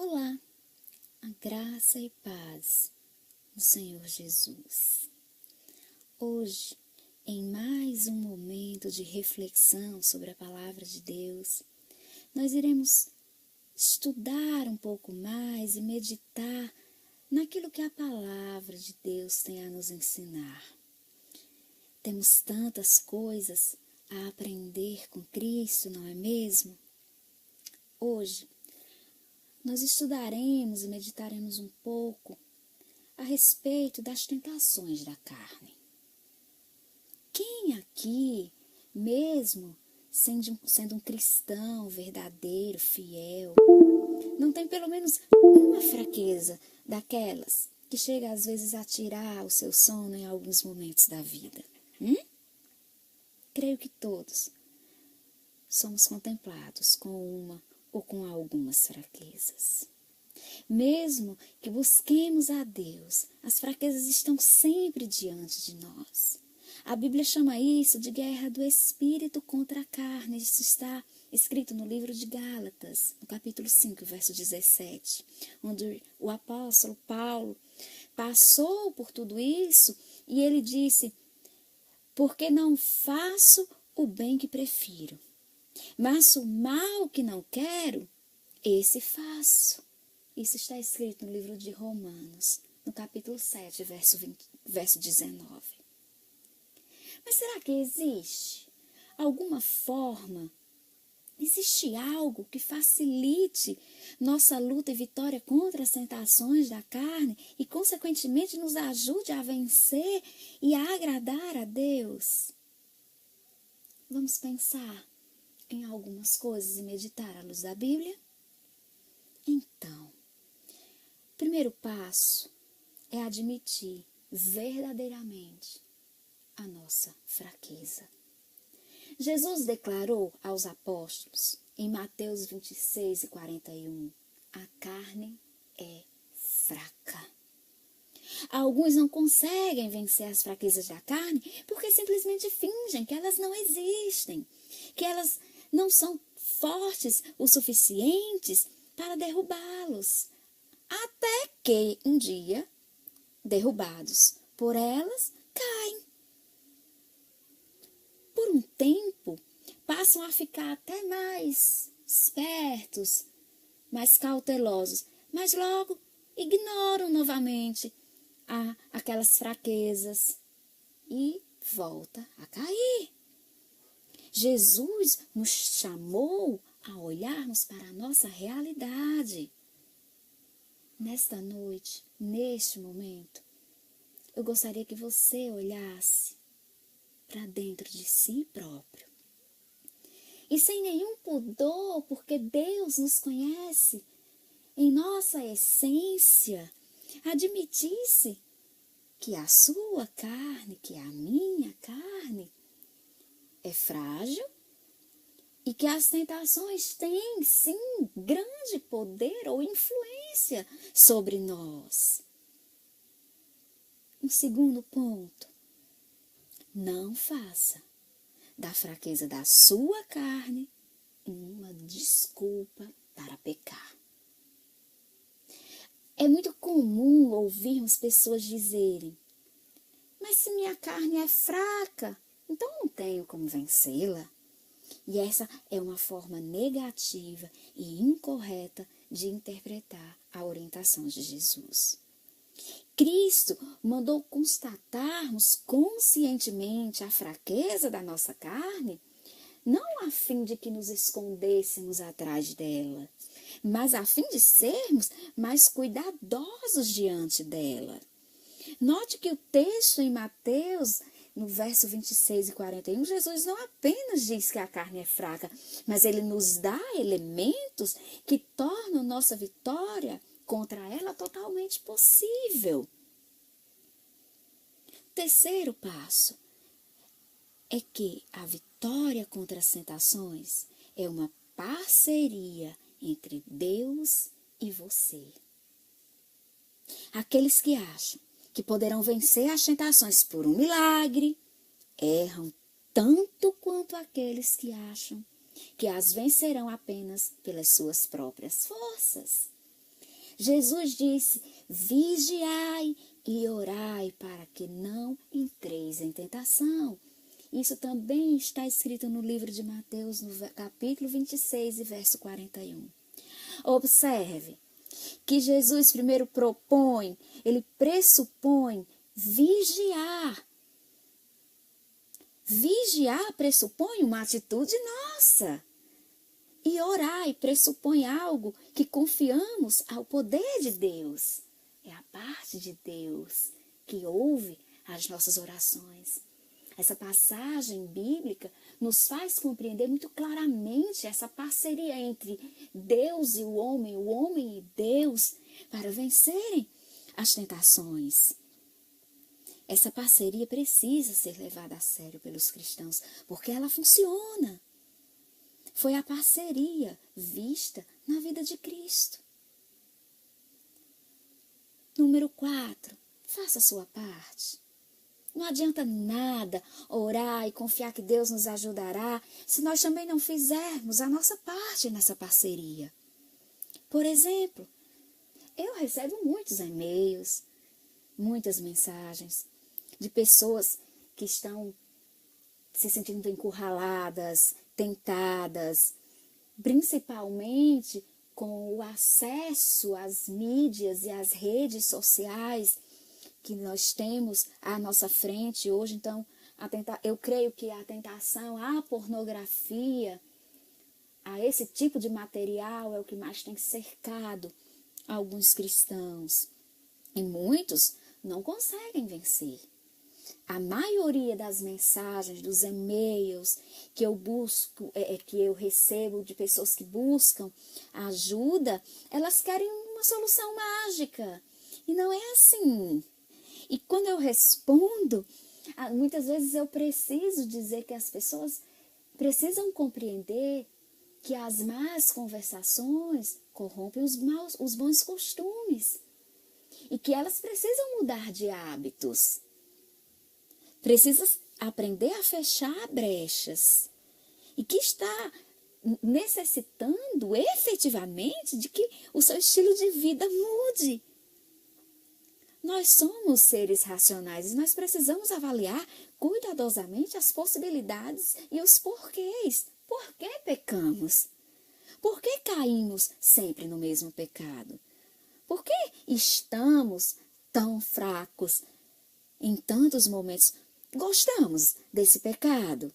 Olá, a graça e paz do Senhor Jesus. Hoje, em mais um momento de reflexão sobre a Palavra de Deus, nós iremos estudar um pouco mais e meditar naquilo que a Palavra de Deus tem a nos ensinar. Temos tantas coisas a aprender com Cristo, não é mesmo? Hoje, nós estudaremos e meditaremos um pouco a respeito das tentações da carne. Quem aqui, mesmo sendo um cristão verdadeiro, fiel, não tem pelo menos uma fraqueza daquelas que chega às vezes a tirar o seu sono em alguns momentos da vida? Creio que todos somos contemplados com uma ou com algumas fraquezas. Mesmo que busquemos a Deus, as fraquezas estão sempre diante de nós. A Bíblia chama isso de guerra do espírito contra a carne. Isso está escrito no livro de Gálatas, no capítulo 5, verso 17, onde o apóstolo Paulo passou por tudo isso e ele disse: porque não faço o bem que prefiro, mas o mal que não quero, esse faço. Isso está escrito no livro de Romanos, no capítulo 7, verso 19. Mas será que existe alguma forma, existe algo que facilite nossa luta e vitória contra as tentações da carne e, consequentemente, nos ajude a vencer e a agradar a Deus? Vamos pensar em algumas coisas e meditar à luz da Bíblia? Então, o primeiro passo é admitir verdadeiramente a nossa fraqueza. Jesus declarou aos apóstolos, em Mateus 26 e 41, a carne é fraca. Alguns não conseguem vencer as fraquezas da carne porque simplesmente fingem que elas não existem, que elas não são fortes o suficientes para derrubá-los. Até que um dia, derrubados por elas, caem. Por um tempo, passam a ficar até mais espertos, mais cautelosos, mas logo ignoram novamente aquelas fraquezas e volta a cair. Jesus nos chamou a olharmos para a nossa realidade. Nesta noite, neste momento, eu gostaria que você olhasse para dentro de si próprio. E sem nenhum pudor, porque Deus nos conhece em nossa essência, admitisse que a sua carne, que a minha carne, é frágil e que as tentações têm, sim, grande poder ou influência sobre nós. Um segundo ponto: não faça da fraqueza da sua carne uma desculpa para pecar. É muito comum ouvirmos pessoas dizerem: mas se minha carne é fraca, então não tenho como vencê-la. E essa é uma forma negativa e incorreta de interpretar a orientação de Jesus. Cristo mandou constatarmos conscientemente a fraqueza da nossa carne, não a fim de que nos escondêssemos atrás dela, mas a fim de sermos mais cuidadosos diante dela. Note que o texto em Mateus, no verso 26 e 41, Jesus não apenas diz que a carne é fraca, mas ele nos dá elementos que tornam nossa vitória contra ela totalmente possível. O terceiro passo é que a vitória contra as tentações é uma parceria entre Deus e você. Aqueles que acham que poderão vencer as tentações por um milagre, erram tanto quanto aqueles que acham que as vencerão apenas pelas suas próprias forças. Jesus disse: vigiai e orai para que não entreis em tentação. Isso também está escrito no livro de Mateus, no capítulo 26 e verso 41. Observe que Jesus primeiro propõe, ele pressupõe vigiar. Vigiar pressupõe uma atitude nossa. E orar pressupõe algo que confiamos ao poder de Deus. É a parte de Deus que ouve as nossas orações. Essa passagem bíblica nos faz compreender muito claramente essa parceria entre Deus e o homem e Deus, para vencerem as tentações. Essa parceria precisa ser levada a sério pelos cristãos, porque ela funciona. Foi a parceria vista na vida de Cristo. Número 4, faça a sua parte. Não adianta nada orar e confiar que Deus nos ajudará se nós também não fizermos a nossa parte nessa parceria. Por exemplo, eu recebo muitos e-mails, muitas mensagens de pessoas que estão se sentindo encurraladas, tentadas, principalmente com o acesso às mídias e às redes sociais que nós temos à nossa frente hoje. Então, eu creio que a tentação à pornografia, a esse tipo de material, é o que mais tem cercado alguns cristãos. E muitos não conseguem vencer. A maioria das mensagens, dos e-mails que eu busco, que eu recebo de pessoas que buscam ajuda, elas querem uma solução mágica. E não é assim. E quando eu respondo, muitas vezes eu preciso dizer que as pessoas precisam compreender que as más conversações corrompem os bons costumes. E que elas precisam mudar de hábitos. Precisa aprender a fechar brechas. E que está necessitando efetivamente de que o seu estilo de vida mude. Nós somos seres racionais e nós precisamos avaliar cuidadosamente as possibilidades e os porquês. Por que pecamos? Por que caímos sempre no mesmo pecado? Por que estamos tão fracos em tantos momentos? Gostamos desse pecado?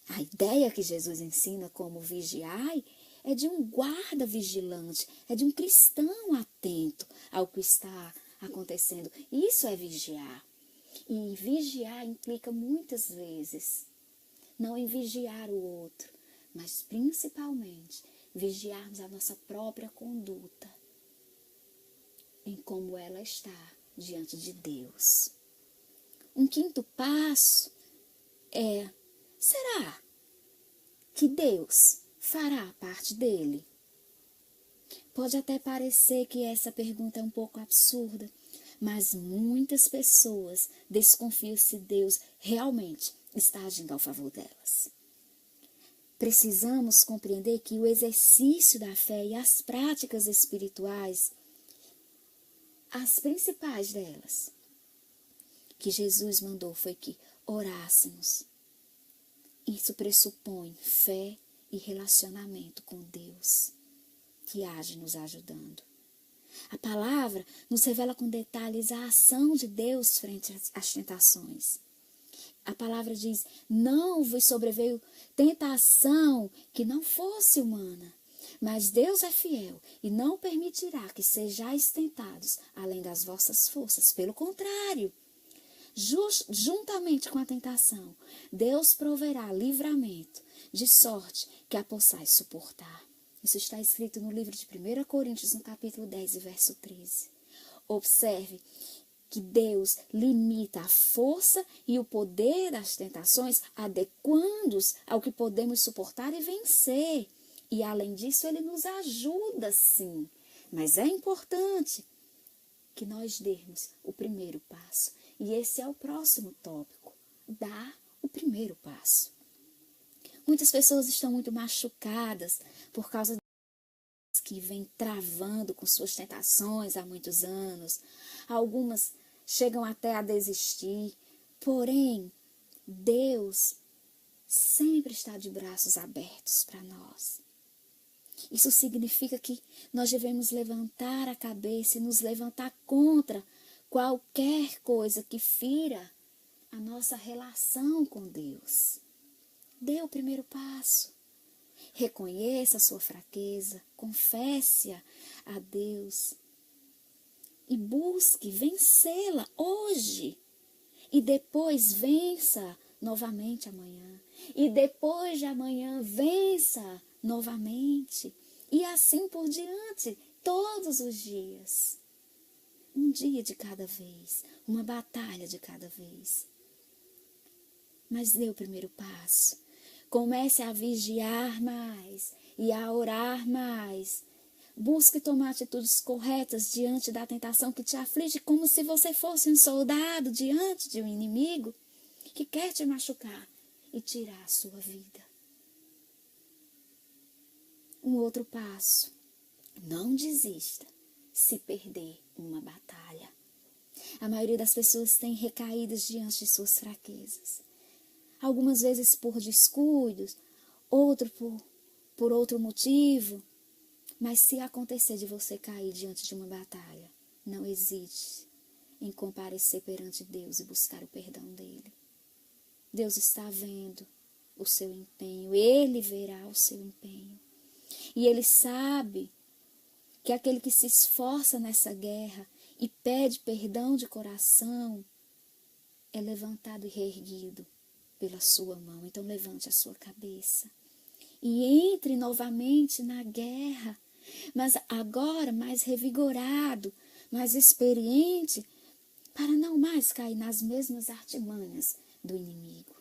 A ideia que Jesus ensina como vigiai é de um guarda vigilante, é de um cristão atento ao que está acontecendo. Isso é vigiar. E vigiar implica muitas vezes não em vigiar o outro, mas principalmente vigiarmos a nossa própria conduta, em como ela está diante de Deus. Um quinto passo é: será que Deus fará a parte dele? Pode até parecer que essa pergunta é um pouco absurda, mas muitas pessoas desconfiam se Deus realmente está agindo ao favor delas. Precisamos compreender que o exercício da fé e as práticas espirituais, as principais delas, que Jesus mandou foi que orássemos. Isso pressupõe fé e relacionamento com Deus, que age nos ajudando. A palavra nos revela com detalhes a ação de Deus frente às tentações. A palavra diz: não vos sobreveio tentação que não fosse humana, mas Deus é fiel e não permitirá que sejais tentados além das vossas forças. Pelo contrário, juntamente com a tentação, Deus proverá livramento, de sorte que a possais suportar. Isso está escrito no livro de 1 Coríntios, no capítulo 10, verso 13. Observe que Deus limita a força e o poder das tentações, adequando-os ao que podemos suportar e vencer. E, além disso, Ele nos ajuda, sim. Mas é importante que nós demos o primeiro passo. E esse é o próximo tópico: dar o primeiro passo. Muitas pessoas estão muito machucadas por causa que vêm travando com suas tentações há muitos anos. Algumas chegam até a desistir. Porém, Deus sempre está de braços abertos para nós. Isso significa que nós devemos levantar a cabeça e nos levantar contra qualquer coisa que fira a nossa relação com Deus. Dê o primeiro passo. Reconheça a sua fraqueza, confesse-a a Deus e busque vencê-la hoje. E depois vença novamente amanhã. E depois de amanhã vença novamente. E assim por diante, todos os dias. Um dia de cada vez, uma batalha de cada vez. Mas dê o primeiro passo. Comece a vigiar mais e a orar mais. Busque tomar atitudes corretas diante da tentação que te aflige, como se você fosse um soldado diante de um inimigo que quer te machucar e tirar a sua vida. Um outro passo. Não desista se perder uma batalha. A maioria das pessoas tem recaídas diante de suas fraquezas. Algumas vezes por descuidos, outro por outro motivo. Mas se acontecer de você cair diante de uma batalha, não hesite em comparecer perante Deus e buscar o perdão dele. Deus está vendo o seu empenho, ele verá o seu empenho. E ele sabe que aquele que se esforça nessa guerra e pede perdão de coração é levantado e reerguido pela sua mão. Então levante a sua cabeça e entre novamente na guerra, mas agora mais revigorado, mais experiente, para não mais cair nas mesmas artimanhas do inimigo.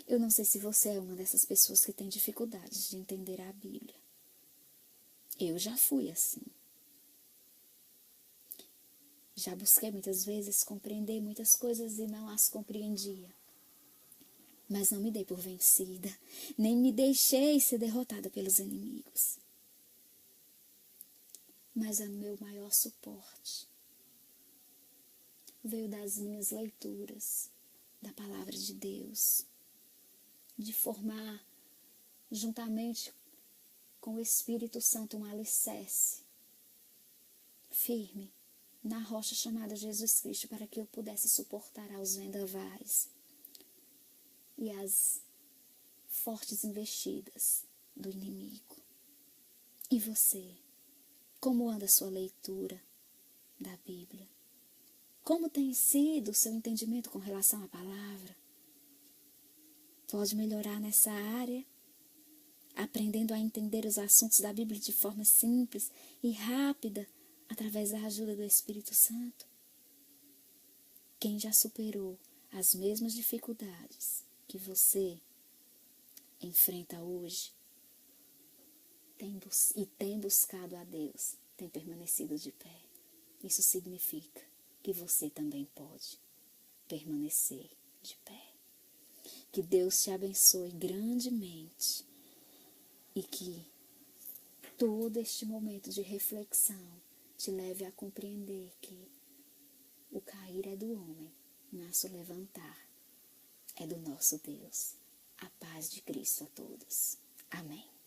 Eu não sei se você é uma dessas pessoas que tem dificuldades de entender a Bíblia. Eu já fui assim. Já busquei muitas vezes compreender muitas coisas e não as compreendia. Mas não me dei por vencida, nem me deixei ser derrotada pelos inimigos. Mas o meu maior suporte veio das minhas leituras da palavra de Deus, de formar, juntamente com o Espírito Santo, um alicerce firme na rocha chamada Jesus Cristo, para que eu pudesse suportar aos vendavais e as fortes investidas do inimigo. E você? Como anda a sua leitura da Bíblia? Como tem sido o seu entendimento com relação à palavra? Pode melhorar nessa área, aprendendo a entender os assuntos da Bíblia de forma simples e rápida, através da ajuda do Espírito Santo? Quem já superou as mesmas dificuldades que você enfrenta hoje, tem buscado a Deus, tem permanecido de pé. Isso significa que você também pode permanecer de pé. Que Deus te abençoe grandemente e que todo este momento de reflexão te leve a compreender que o cair é do homem, mas o levantar é do nosso Deus. A paz de Cristo a todos. Amém.